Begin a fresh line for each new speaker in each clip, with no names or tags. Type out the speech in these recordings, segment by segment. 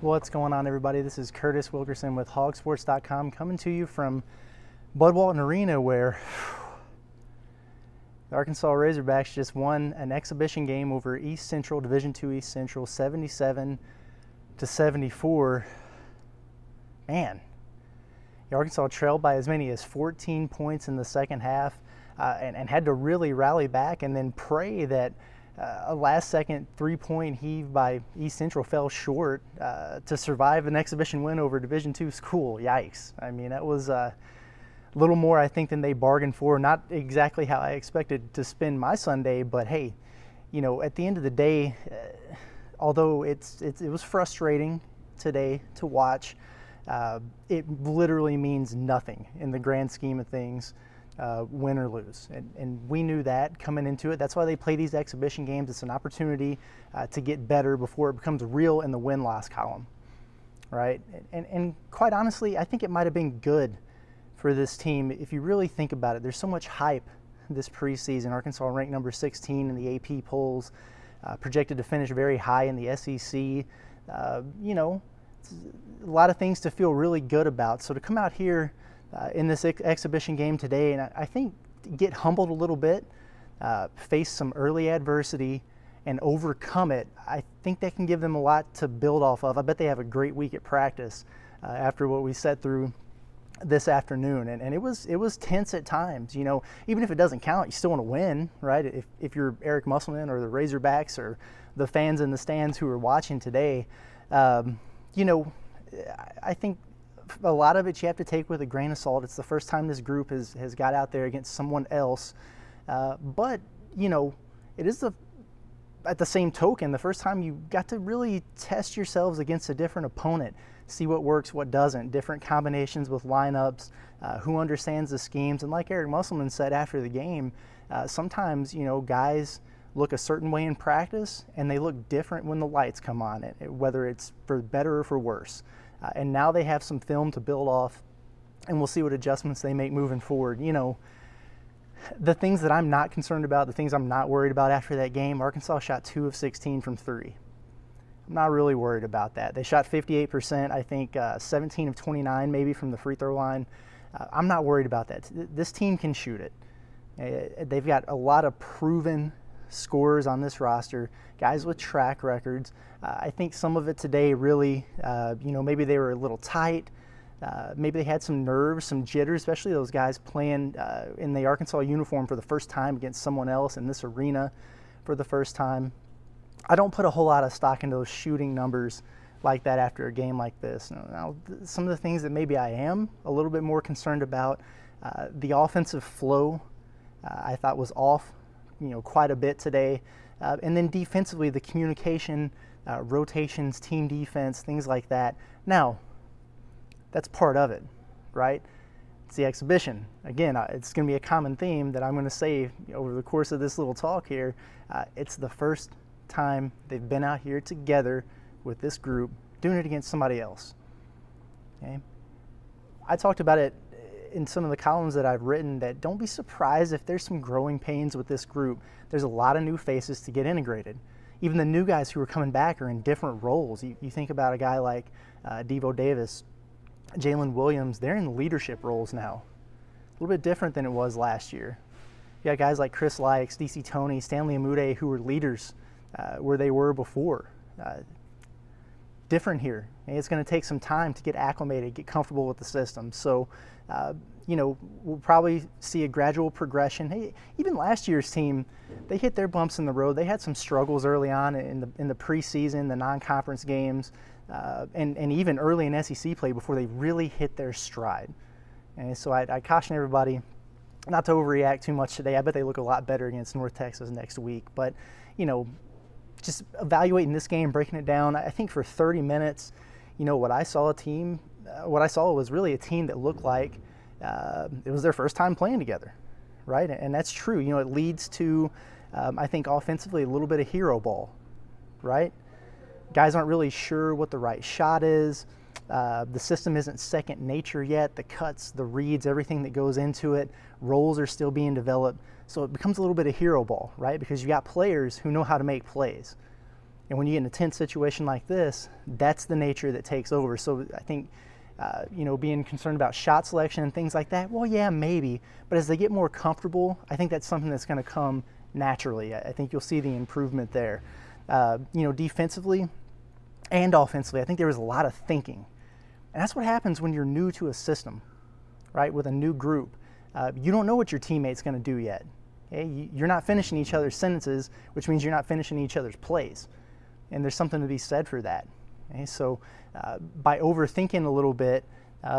What's going on, everybody? This is Curtis Wilkerson with HawgSports.com coming to you from Bud Walton Arena, where the Arkansas Razorbacks just won an exhibition game over East Central, Division II East Central, 77-74. Man, Arkansas trailed by as many as 14 points in the second half and had to really rally back and then pray that a last-second three-point heave by East Central fell short to survive an exhibition win over Division II school. Yikes. I mean, that was a little more, I think, than they bargained for. Not exactly how I expected to spend my Sunday, but hey, you know, at the end of the day, although it was frustrating today to watch, it literally means nothing in the grand scheme of things. Win or lose, and we knew that coming into it. That's why they play these exhibition games. It's an opportunity to get better before it becomes real in the win-loss column, right? And quite honestly, I think it might have been good for this team if you really think about it. There's so much hype this preseason. Arkansas ranked number 16 in the AP polls, projected to finish very high in the SEC. You know, a lot of things to feel really good about. So to come out here in this exhibition game today, and I think get humbled a little bit, face some early adversity, and overcome it, I think that can give them a lot to build off of. I bet they have a great week at practice after what we set through this afternoon, and it was tense at times. You know, even if it doesn't count, you still want to win, right? If you're Eric Musselman or the Razorbacks or the fans in the stands who are watching today, you know, I think a lot of it you have to take with a grain of salt. It's the first time this group has got out there against someone else. But, you know, it is at the same token, the first time you got to really test yourselves against a different opponent, see what works, what doesn't, different combinations with lineups, who understands the schemes. And like Eric Musselman said after the game, sometimes, you know, guys look a certain way in practice and they look different when the lights come on, whether it's for better or for worse. And now they have some film to build off, and we'll see what adjustments they make moving forward. You know, the things that I'm not concerned about, the things I'm not worried about after that game, Arkansas shot 2 of 16 from 3. I'm not really worried about that. They shot 58%, I think 17 of 29 maybe from the free throw line. I'm not worried about that. This team can shoot it. They've got a lot of proven scorers on this roster, guys with track records. I think some of it today really, you know, maybe they were a little tight. Maybe they had some nerves, some jitters, especially those guys playing in the Arkansas uniform for the first time against someone else in this arena for the first time. I don't put a whole lot of stock into those shooting numbers like that after a game like this. Now, some of the things that maybe I am a little bit more concerned about, the offensive flow I thought was off, you know, quite a bit today. And then defensively, the communication, rotations, team defense, things like that. Now, that's part of it, right? It's the exhibition. Again, it's going to be a common theme that I'm going to say over the course of this little talk here. It's the first time they've been out here together with this group doing it against somebody else. Okay? I talked about it in some of the columns that I've written, that don't be surprised if there's some growing pains with this group. There's a lot of new faces to get integrated. Even the new guys who are coming back are in different roles. You think about a guy like Devo Davis, Jalen Williams, they're in leadership roles now. A little bit different than it was last year. You got guys like Chris Likes, DC Toney, Stanley Amude, who were leaders where they were before. Different here. And it's going to take some time to get acclimated, get comfortable with the system. So, you know, we'll probably see a gradual progression. Hey, even last year's team, they hit their bumps in the road. They had some struggles early on in the preseason, the non-conference games, and even early in SEC play before they really hit their stride. And so I caution everybody not to overreact too much today. I bet they look a lot better against North Texas next week. But, you know, just evaluating this game, breaking it down, I think for 30 minutes, you know, what I saw was really a team that looked like it was their first time playing together, right? And that's true. You know, it leads to, I think, offensively a little bit of hero ball, right? Guys aren't really sure what the right shot is. The system isn't second nature yet. The cuts, the reads, everything that goes into it, roles are still being developed. So it becomes a little bit of hero ball, right? Because you got players who know how to make plays. And when you get in a tense situation like this, that's the nature that takes over. So I think, being concerned about shot selection and things like that, well, yeah, maybe. But as they get more comfortable, I think that's something that's going to come naturally. I think you'll see the improvement there. Defensively and offensively, I think there was a lot of thinking. And that's what happens when you're new to a system, right, with a new group. You don't know what your teammate's going to do yet. Okay? You're not finishing each other's sentences, which means you're not finishing each other's plays. And there's something to be said for that. Okay? So by overthinking a little bit,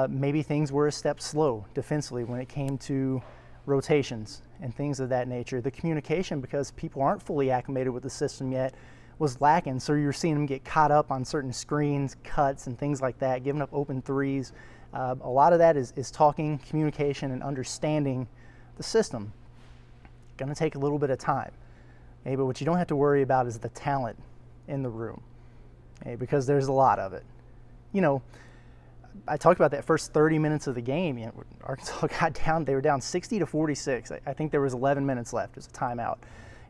maybe things were a step slow defensively when it came to rotations and things of that nature. The communication, because people aren't fully acclimated with the system yet, was lacking. So you're seeing them get caught up on certain screens, cuts, and things like that, giving up open threes. A lot of that is talking, communication, and understanding the system. Going to take a little bit of time. Okay? But what you don't have to worry about is the talent in the room, okay? Because there's a lot of it. I talked about that first 30 minutes of the game. Arkansas got down, they were down 60-46. I think there was 11 minutes left. It was a timeout.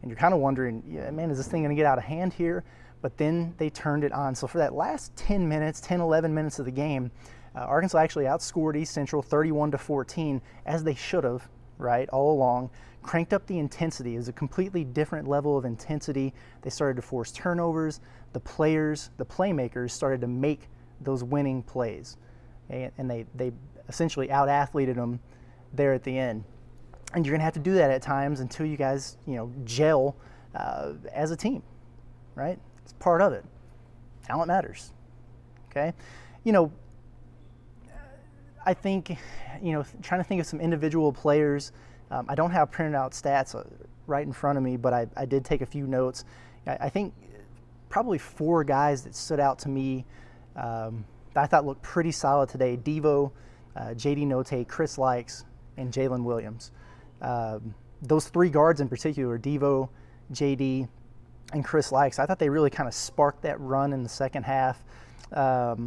And you're kind of wondering, man, is this thing going to get out of hand here? But then they turned it on. So for that last 10 minutes, 10, 11 minutes of the game, Arkansas actually outscored East Central 31-14, as they should have, right, all along. Cranked up the intensity. It was a completely different level of intensity. They started to force turnovers. The players, the playmakers, started to make those winning plays. And they essentially out-athleted them there at the end. And you're going to have to do that at times until you guys, gel as a team, right? It's part of it. Talent matters, okay? I think, trying to think of some individual players. I don't have printed out stats right in front of me, but I did take a few notes. I think probably 4 guys that stood out to me that I thought looked pretty solid today: Devo, J.D. Notae, Chris Likes, and Jalen Williams. Those 3 guards in particular, Devo, J.D., and Chris Likes, I thought they really kind of sparked that run in the second half. But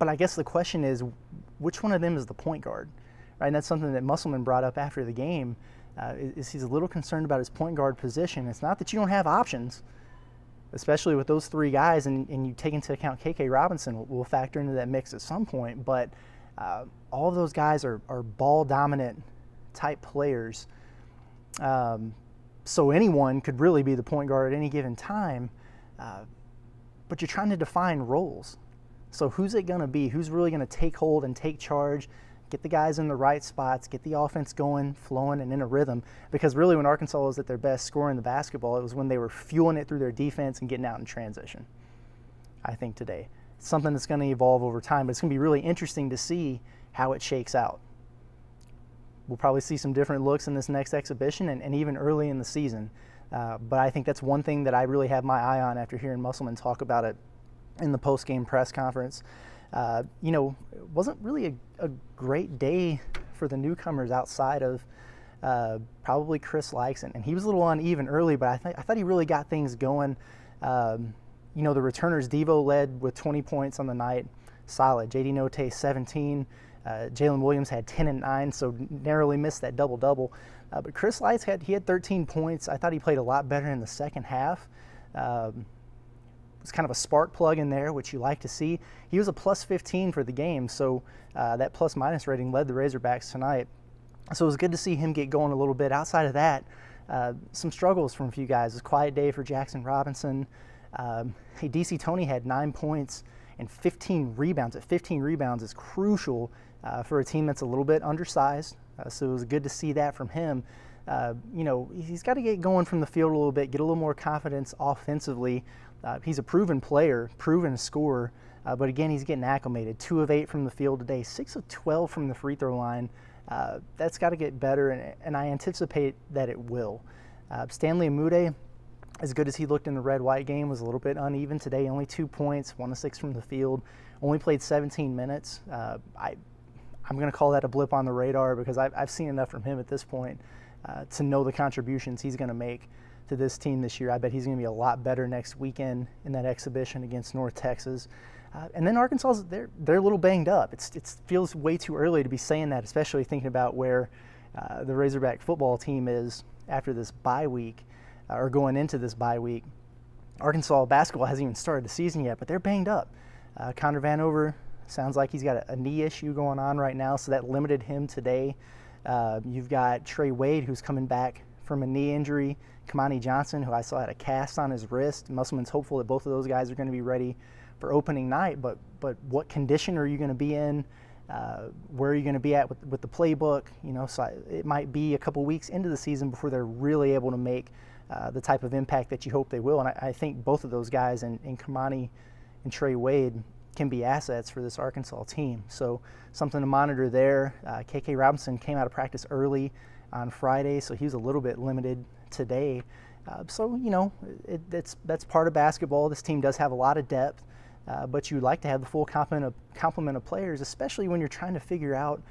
I guess the question is, which one of them is the point guard? Right, and that's something that Musselman brought up after the game. Is he's a little concerned about his point guard position. It's not that you don't have options, especially with those 3 guys, and you take into account K.K. Robinson will factor into that mix at some point, but all of those guys are ball-dominant type players. So anyone could really be the point guard at any given time, but you're trying to define roles. So who's it going to be? Who's really going to take hold and take charge, get the guys in the right spots, get the offense going, flowing, and in a rhythm? Because really when Arkansas was at their best scoring the basketball, it was when they were fueling it through their defense and getting out in transition, I think, today. It's something that's going to evolve over time, but it's going to be really interesting to see how it shakes out. We'll probably see some different looks in this next exhibition and even early in the season. But I think that's one thing that I really have my eye on after hearing Musselman talk about it in the post-game press conference. It wasn't really a great day for the newcomers outside of probably Chris Likes, and he was a little uneven early, but I thought he really got things going. The returners, Devo led with 20 points on the night, solid. J.D. Notae 17. Jalen Williams had 10 and 9, so narrowly missed that double-double. But Chris Likes had 13 points. I thought he played a lot better in the second half. Was kind of a spark plug in there, which you like to see. He was a plus 15 for the game, so that plus-minus rating led the Razorbacks tonight. So it was good to see him get going a little bit. Outside of that, some struggles from a few guys. It was a quiet day for Jackson Robinson. DC Tony had 9 points and 15 rebounds. At 15 rebounds is crucial for a team that's a little bit undersized. So it was good to see that from him. He's got to get going from the field a little bit, get a little more confidence offensively. He's a proven player, proven scorer, but again, he's getting acclimated. 2 of 8 from the field today, 6 of 12 from the free throw line. That's got to get better, and I anticipate that it will. Stanley Amude, as good as he looked in the red-white game, was a little bit uneven today. Only 2 points, 1 of 6 from the field. Only played 17 minutes. I'm going to call that a blip on the radar because I've seen enough from him at this point to know the contributions he's going to make to this team this year. I bet he's going to be a lot better next weekend in that exhibition against North Texas. And then Arkansas, they're a little banged up. It feels way too early to be saying that, especially thinking about where the Razorback football team is after this bye week, or going into this bye week. Arkansas basketball hasn't even started the season yet, but they're banged up. Connor Vanover sounds like he's got a knee issue going on right now, so that limited him today. You've got Trey Wade, who's coming back from a knee injury. Kamani Johnson, who I saw had a cast on his wrist. Musselman's hopeful that both of those guys are going to be ready for opening night, but what condition are you going to be in? Where are you going to be at with the playbook? So it might be a couple weeks into the season before they're really able to make the type of impact that you hope they will. And I think both of those guys, in Kamani and Trey Wade, can be assets for this Arkansas team. So something to monitor there. KK Robinson came out of practice early on Friday, so he was a little bit limited today. That's part of basketball. This team does have a lot of depth, but you'd like to have the full complement of players, especially when you're trying to figure out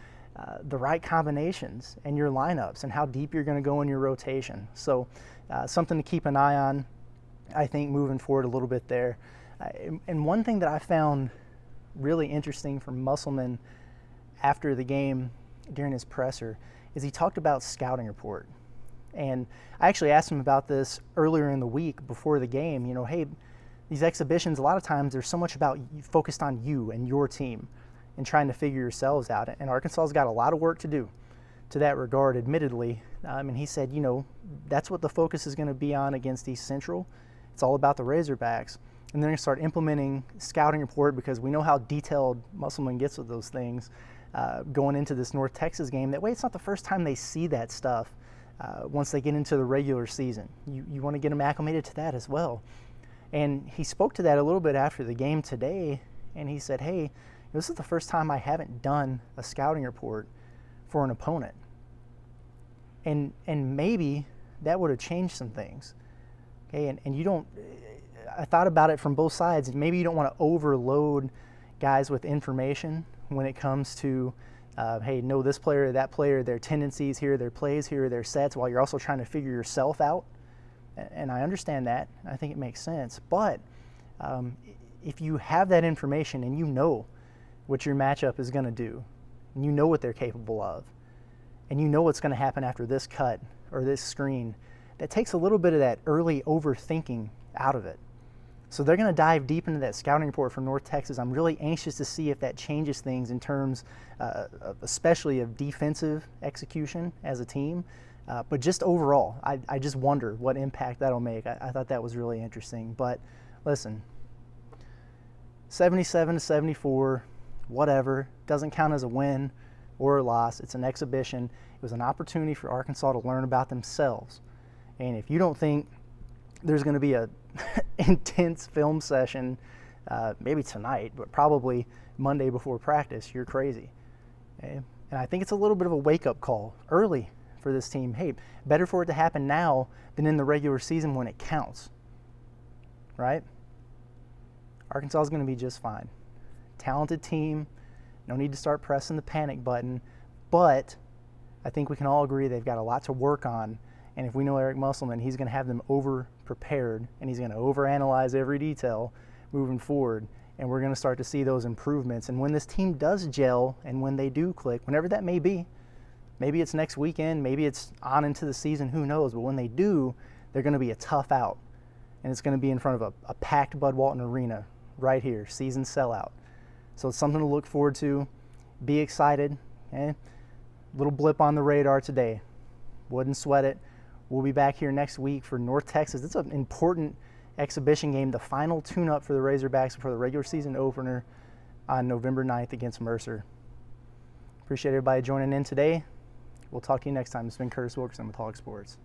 the right combinations and your lineups and how deep you're going to go in your rotation. So something to keep an eye on, I think, moving forward a little bit there. And one thing that I found really interesting from Musselman after the game during his presser is he talked about scouting report. And I actually asked him about this earlier in the week before the game. Hey, these exhibitions, a lot of times they're so much about focused on you and your team and trying to figure yourselves out. And Arkansas's got a lot of work to do to that regard, admittedly. And he said, that's what the focus is going to be on against East Central. It's all about the Razorbacks. And they're going to start implementing scouting report because we know how detailed Musselman gets with those things going into this North Texas game. That way it's not the first time they see that stuff once they get into the regular season. You want to get them acclimated to that as well. And he spoke to that a little bit after the game today, and he said, hey, this is the first time I haven't done a scouting report for an opponent. And maybe that would have changed some things. Okay, and you don't, I thought about it from both sides. Maybe you don't want to overload guys with information when it comes to, hey, know this player, that player, their tendencies here, their plays here, their sets, while you're also trying to figure yourself out. And I understand that. I think it makes sense. But if you have that information and you know what your matchup is going to do, and you know what they're capable of, and you know what's going to happen after this cut or this screen, that takes a little bit of that early overthinking out of it. So they're going to dive deep into that scouting report from North Texas. I'm really anxious to see if that changes things in terms especially of defensive execution as a team. But just overall, I just wonder what impact that'll make. I thought that was really interesting. But listen, 77-74, whatever, doesn't count as a win or a loss. It's an exhibition. It was an opportunity for Arkansas to learn about themselves. And if you don't think there's going to be a intense film session, maybe tonight, but probably Monday before practice, you're crazy. Okay? And I think it's a little bit of a wake-up call early for this team. Hey, better for it to happen now than in the regular season when it counts, right? Arkansas is going to be just fine. Talented team, no need to start pressing the panic button, but I think we can all agree they've got a lot to work on. And if we know Eric Musselman, he's going to have them over-prepared, and he's going to overanalyze every detail moving forward, and we're going to start to see those improvements. And when this team does gel and when they do click, whenever that may be, maybe it's next weekend, maybe it's on into the season, who knows, but when they do, they're going to be a tough out, and it's going to be in front of a packed Bud Walton Arena right here, season sellout. So it's something to look forward to. Be excited. Okay? Little blip on the radar today. Wouldn't sweat it. We'll be back here next week for North Texas. It's an important exhibition game, the final tune-up for the Razorbacks before the regular season opener on November 9th against Mercer. Appreciate everybody joining in today. We'll talk to you next time. It's been Curtis Wilkerson with HawgSports.